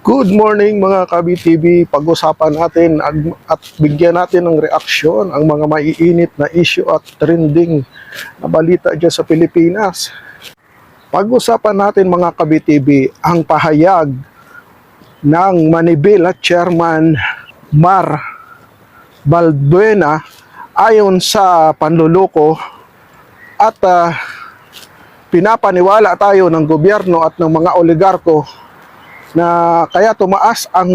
Good morning mga Kabi-TV. Pag-usapan natin at bigyan natin ng reaksyon ang mga maiinit na issue at trending na balita dyan sa Pilipinas. Pag-usapan natin mga Kabi-TV ang pahayag ng Manibela Chairman Mar Balbuena ayon sa panluloko at pinapaniwala tayo ng gobyerno at ng mga oligarko na kaya tumaas ang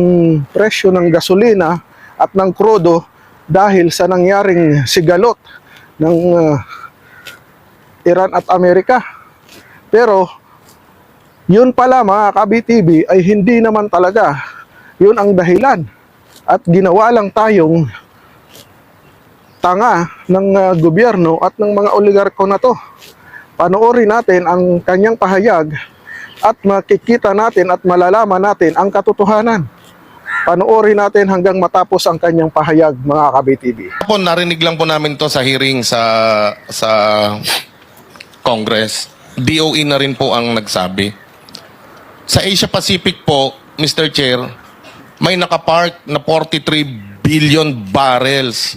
presyo ng gasolina at ng krudo dahil sa nangyaring sigalot ng Iran at Amerika. Pero yun pala mga Kabi-TV ay hindi naman talaga yun ang dahilan at ginawa lang tayong tanga ng gobyerno at ng mga oligarko na to. Panoorin natin ang kanyang pahayag at makikita natin at malalaman natin ang katotohanan. Panoorin natin hanggang matapos ang kanyang pahayag mga Kabi-TV. Po, narinig lang po namin to sa hearing sa Congress. DOE na rin po ang nagsabi. Sa Asia Pacific po, Mr. Chair, may nakapark na 43 billion barrels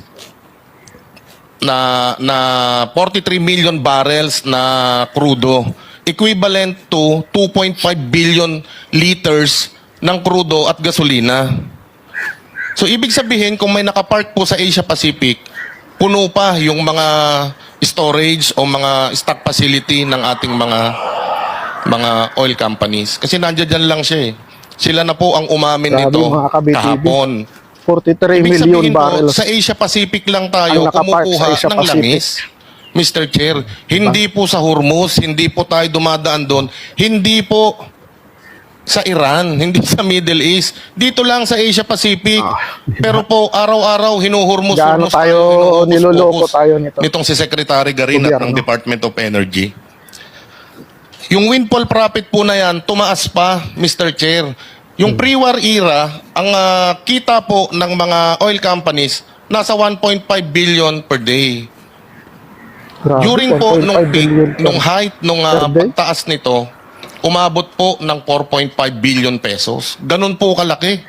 na 43 million barrels na crudo, equivalent to 2.5 billion liters ng crudo at gasolina. So ibig sabihin, kung may nakapark po sa Asia Pacific, puno pa yung mga storage o mga stock facility ng ating mga oil companies. Kasi nandiyan lang siya eh. Sila na po ang umamin nito kahapon. 43 Ibig million sabihin barrels. Po, sa Asia Pacific lang tayo kumukuha ng langis. Mr. Chair, hindi po sa Hormuz, hindi po tayo dumadaan doon, hindi po sa Iran, hindi sa Middle East, dito lang sa Asia Pacific. Pero po, araw-araw, hinuhurmus tayo niloloko tayo nito. Nitong si Secretary Garinat ng Department of Energy. Yung windfall profit po na yan, tumaas pa, Mr. Chair. Yung pre-war era, ang kita po ng mga oil companies, nasa 1.5 billion per day. Grabe, During po nung 1.5 peak, billion nung height, nung per day? pagtaas nito, umabot po ng 4.5 billion pesos. Ganun po kalaki.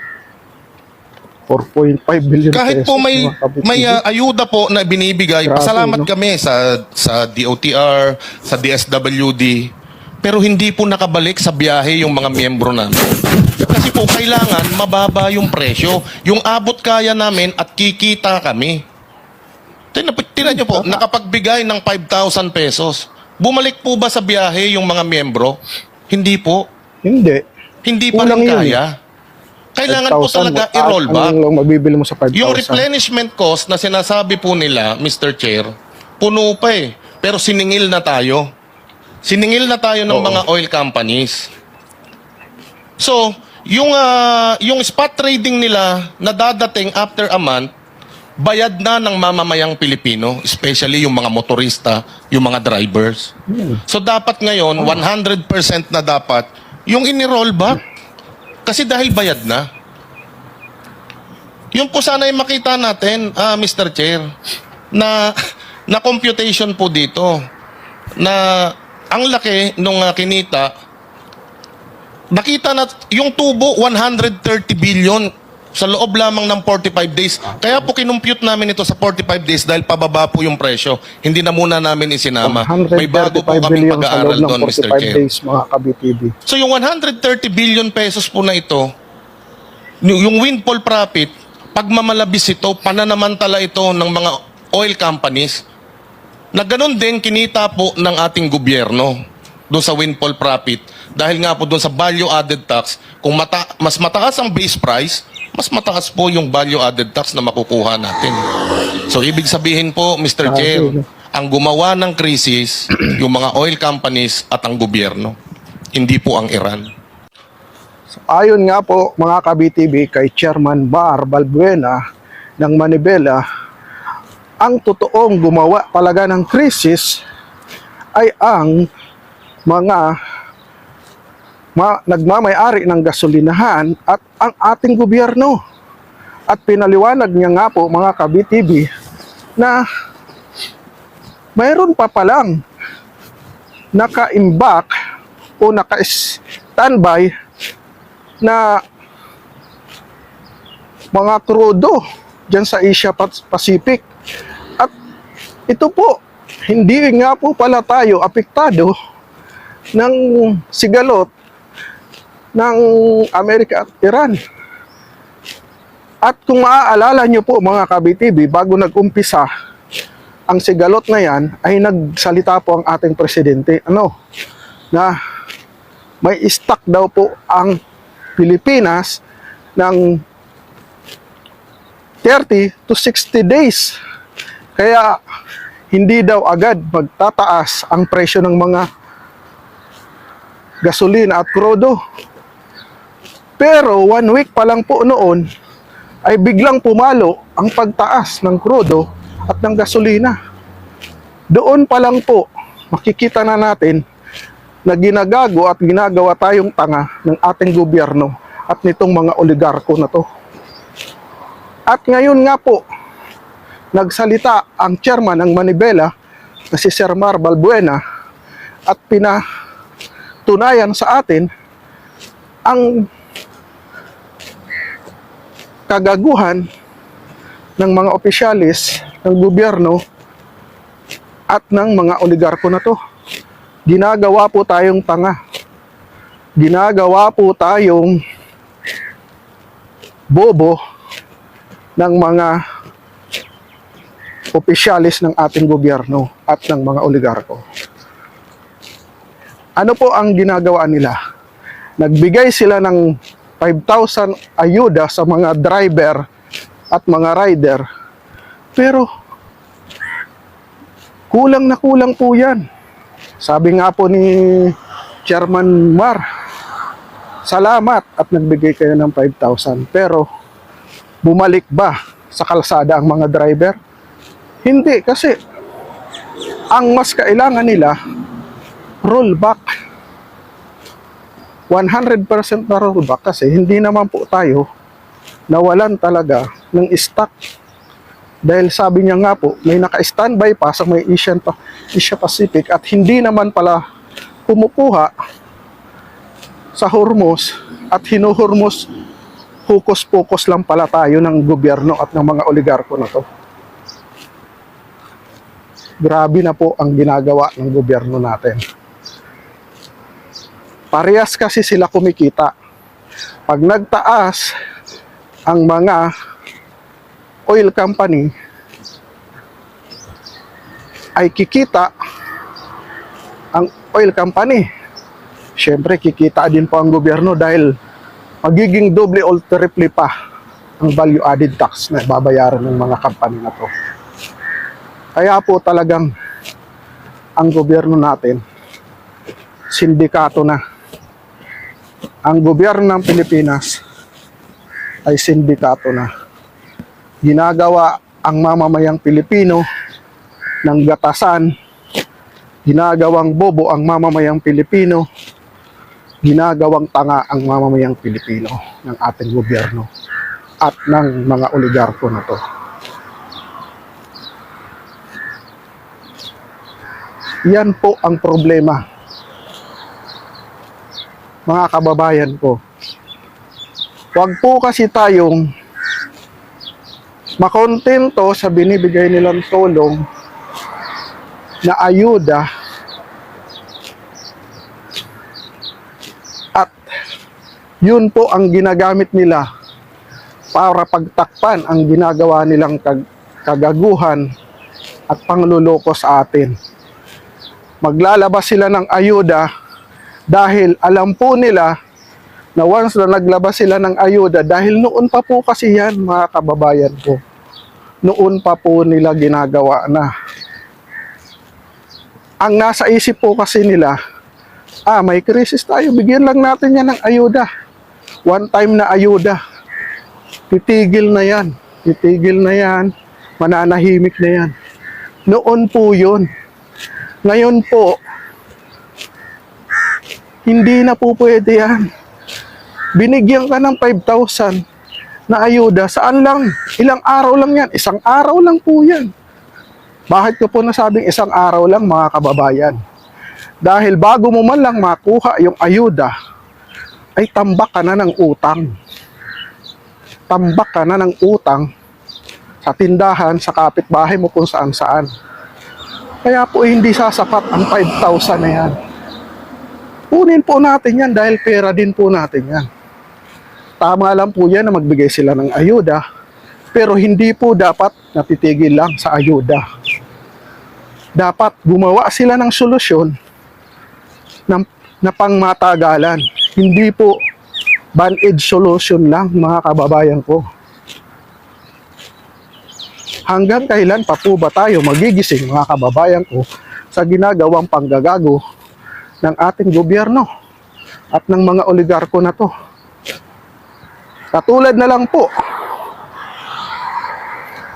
4.5 billion Kahit pesos, po may mga Kabi-TV. ayuda po na binibigay, Grabe, pasalamat no? kami sa DOTR, sa DSWD, pero hindi po nakabalik sa biyahe yung mga miyembro namin. Kasi po kailangan mababa yung presyo, yung abot kaya namin at kikita kami. Tingnan nyo po, nakapagbigay ng 5,000 pesos. Bumalik po ba sa biyahe yung mga miyembro? Hindi po. Hindi. Hindi pa Kulang rin yun kaya. Kailangan po 5,000 talaga i-roll ano back. lang mabibili mo sa 5,000? Yung replenishment cost na sinasabi po nila, Mr. Chair, puno pa eh. Pero siningil na tayo. Siningil na tayo ng mga oil companies. So, yung spot trading nila na dadating after a month, bayad na ng mamamayang Pilipino, especially yung mga motorista, yung mga drivers. So dapat ngayon, 100% na dapat yung ini-roll back. Kasi dahil bayad na. Yun po sana yung makita natin, Mr. Chair, na computation po dito, na ang laki nung kinita, nakita na yung tubo, 130 billion sa loob lamang ng 45 days. Kaya po kinumpute namin ito sa 45 days dahil pababa po yung presyo. Hindi na muna namin isinama. May bago po 135 kaming billion pag-aaral sa loob doon, ng Mr. 45 Chair. days, mga Kabi-TV. So yung 130 billion pesos po na ito, yung windfall profit, pagmamalabis ito, pananamantala ito ng mga oil companies, na ganun din kinita po ng ating gobyerno doon sa windfall profit. Dahil nga po doon sa value added tax, kung mas mataas ang base price, mas mataas po yung value added tax na makukuha natin. So ibig sabihin po, Mr. Chair, ang gumawa ng krisis, yung mga oil companies at ang gobyerno, hindi po ang Iran. Ayon nga po mga Kabi-TV kay Chairman Mar Balbuena ng Manibela, ang totoong gumawa talaga ng krisis ay ang mga nagmamay-ari ng gasolinahan at ang ating gobyerno. At pinaliwanag niya nga po mga Kabi-TV na mayroon pa palang naka-imbak o naka-standby na mga krudo dyan sa Asia Pacific. At ito po, hindi nga po pala tayo apektado ng sigalot ng Amerika at Iran. At kung maaalala nyo po mga ka-BTV, bago nag-umpisa ang sigalot na yan, ay nagsalita po ang ating presidente, na may stock daw po ang Pilipinas ng 30 to 60 days. Kaya hindi daw agad magtataas ang presyo ng mga gasolina at krudo. Pero 1 week pa lang po noon ay biglang pumalo ang pagtaas ng krudo at ng gasolina. Doon pa lang po makikita na natin na ginagago at ginagawa tayong tanga ng ating gobyerno at nitong mga oligarko na to. At ngayon nga po, nagsalita ang chairman ng Manibela na si Sir Mar Balbuena at pinatunayan sa atin ang kagaguhan ng mga opisyalis ng gobyerno at ng mga oligarko na to. Ginagawa po tayong tanga. Ginagawa po tayong bobo ng mga opisyalis ng ating gobyerno at ng mga oligarko. Ano po ang ginagawa nila? Nagbigay sila ng 5,000 ayuda sa mga driver at mga rider. Pero kulang na kulang po yan. Sabi nga po ni Chairman Mar, salamat at nagbigay kayo ng 5,000. Pero bumalik ba sa kalsada ang mga driver? Hindi, kasi ang mas kailangan nila, rollback. 100% na rollback kasi hindi naman po tayo nawalan talaga ng stock. Dahil sabi niya nga po, may naka-standby pa sa may Asia Pacific at hindi naman pala kumukuha sa Hormuz at hinuhormuz, hukos-pukos lang pala tayo ng gobyerno at ng mga oligarko na to. Grabe na po ang ginagawa ng gobyerno natin. Parehas kasi sila kumikita. Pag nagtaas ang mga oil company, ay kikita ang oil company. Siyempre, kikita din po ang gobyerno dahil magiging doble o triple pa ang value-added tax na babayaran ng mga company na to. Kaya po talagang ang gobyerno natin, sindikato na. Ang gobyerno ng Pilipinas ay sindikato na. Ginagawa ang mamamayang Pilipino ng gatasan, ginagawang bobo ang mamamayang Pilipino, ginagawang tanga ang mamamayang Pilipino ng ating gobyerno at ng mga oligarko na to. Yan po ang problema, mga kababayan ko. Huwag po kasi tayong makontento sa binibigay nilang tulong na ayuda at yun po ang ginagamit nila para pagtakpan ang ginagawa nilang kagaguhan at pangluloko sa atin. Maglalabas sila ng ayuda dahil alam po nila na once na naglabas sila ng ayuda, dahil noon pa po kasi yan mga kababayan ko, noon pa po nila ginagawa na. Ang nasa isip po kasi nila, may krisis tayo, bigyan lang natin yan ng ayuda. One time na ayuda. Titigil na yan. Titigil na yan. Mananahimik na yan. Noon po yun. Ngayon po, hindi na po pwede yan. Binigyan ka ng 5,000 na ayuda. Saan lang? Ilang araw lang yan. Isang araw lang po yan. Bakit ko po nasabing isang araw lang mga kababayan? Dahil bago mo man lang makuha yung ayuda, ay tambak ka na ng utang. tambak ka na ng utang sa tindahan, sa kapitbahay mo kung saan-saan. Kaya po hindi sasapat ang 5,000 na yan. Kunin po natin yan dahil pera din po natin yan. Tama lang po yan na magbigay sila ng ayuda, pero hindi po dapat natitigil lang sa ayuda. Dapat gumawa sila ng solusyon na pangmatagalan. Hindi po band-aid solution lang, mga kababayan ko. Hanggang kailan pa po ba tayo magigising, mga kababayan ko, sa ginagawang panggagago ng ating gobyerno at ng mga oligarko na to? Katulad na lang po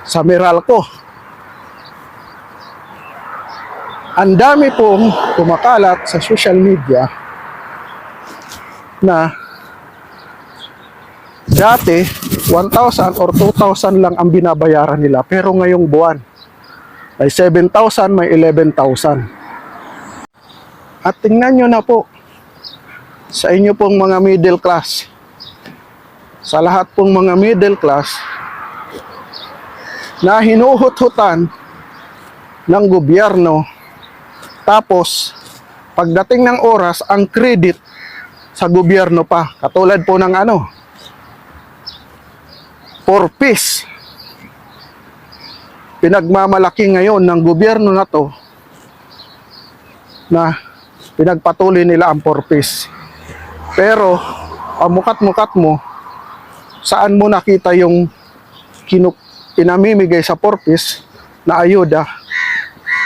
sa Meralco. Ang dami pong kumakalat sa social media na dati 1,000 or 2,000 lang ang binabayaran nila, pero ngayong buwan may 7,000, may 11,000. At tingnan nyo na po sa inyo pong mga middle class, sa lahat pong mga middle class na hinuhut-hutan ng gobyerno, tapos pagdating ng oras ang credit sa gobyerno pa, katulad po ng porpis. Pinagmamalaki ngayon ng gobyerno na to na pinagpatuloy nila ang porpis. Pero pamukat-mukat mo, saan mo nakita yung pinamimigay sa porpis na ayuda?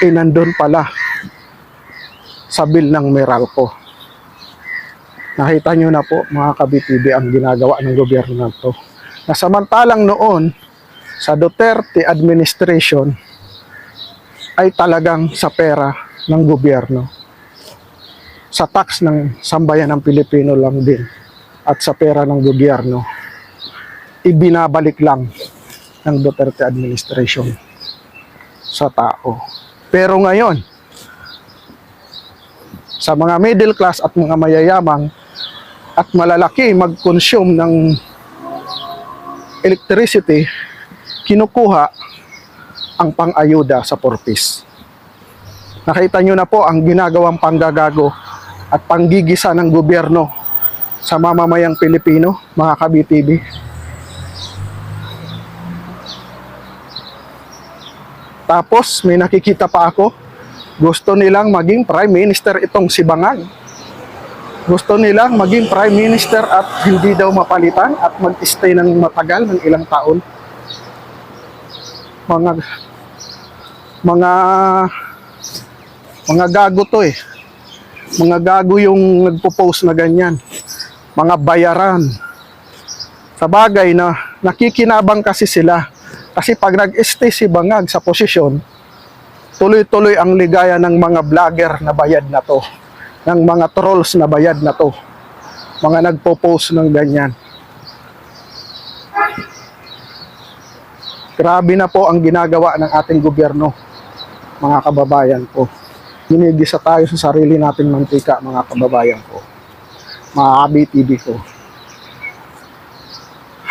Nandun pala sa bill ng Meralco. Nakita nyo na po, mga ka-BTV, ang ginagawa ng gobyerno na to. Na samantalang noon sa Duterte administration ay talagang sa pera ng gobyerno, sa tax ng sambayan ng Pilipino lang din, at sa pera ng gobyerno ibinabalik lang ng Duterte administration sa tao. Pero ngayon sa mga middle class at mga mayayamang at malalaki mag-consume ng electricity, kinukuha ang pang-ayuda sa porpis. Nakita nyo na po ang ginagawang panggagago at panggigisa ng gobyerno sa mamamayang Pilipino, mga ka-BTV. Tapos may nakikita pa ako, gusto nilang maging prime minister itong si Bangag. Gusto nilang maging prime minister at hindi daw mapalitan at mag-stay ng matagal ng ilang taon. Mga gago to eh. Mga gago yung nagpo-post na ganyan. Mga bayaran. Sa bagay na nakikinabang kasi sila. Kasi pag nag-stay si Bangag sa posisyon, tuloy-tuloy ang ligaya ng mga vlogger na bayad na to, ng mga trolls na bayad na to, mga nagpo-post ng ganyan. Grabe na po ang ginagawa ng ating gobyerno, mga kababayan ko. Ginigisa tayo sa sarili nating mantika, mga kababayan ko, mga BTV ko.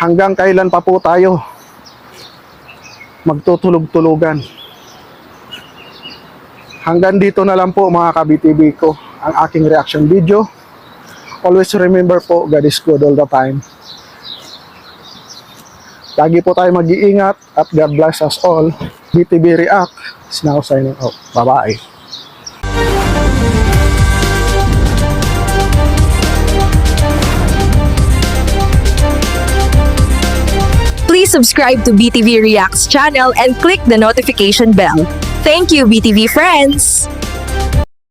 Hanggang kailan pa po tayo magtutulog-tulugan? Hanggang dito na lang po, mga ka-BTV ko, ang aking reaction video. Always remember po, God is good all the time. Lagi po tayo mag-iingat at God bless us all. BTV React is now signing out. Bye-bye. Please subscribe to BTV Reacts channel and click the notification bell. Thank you, BTV friends!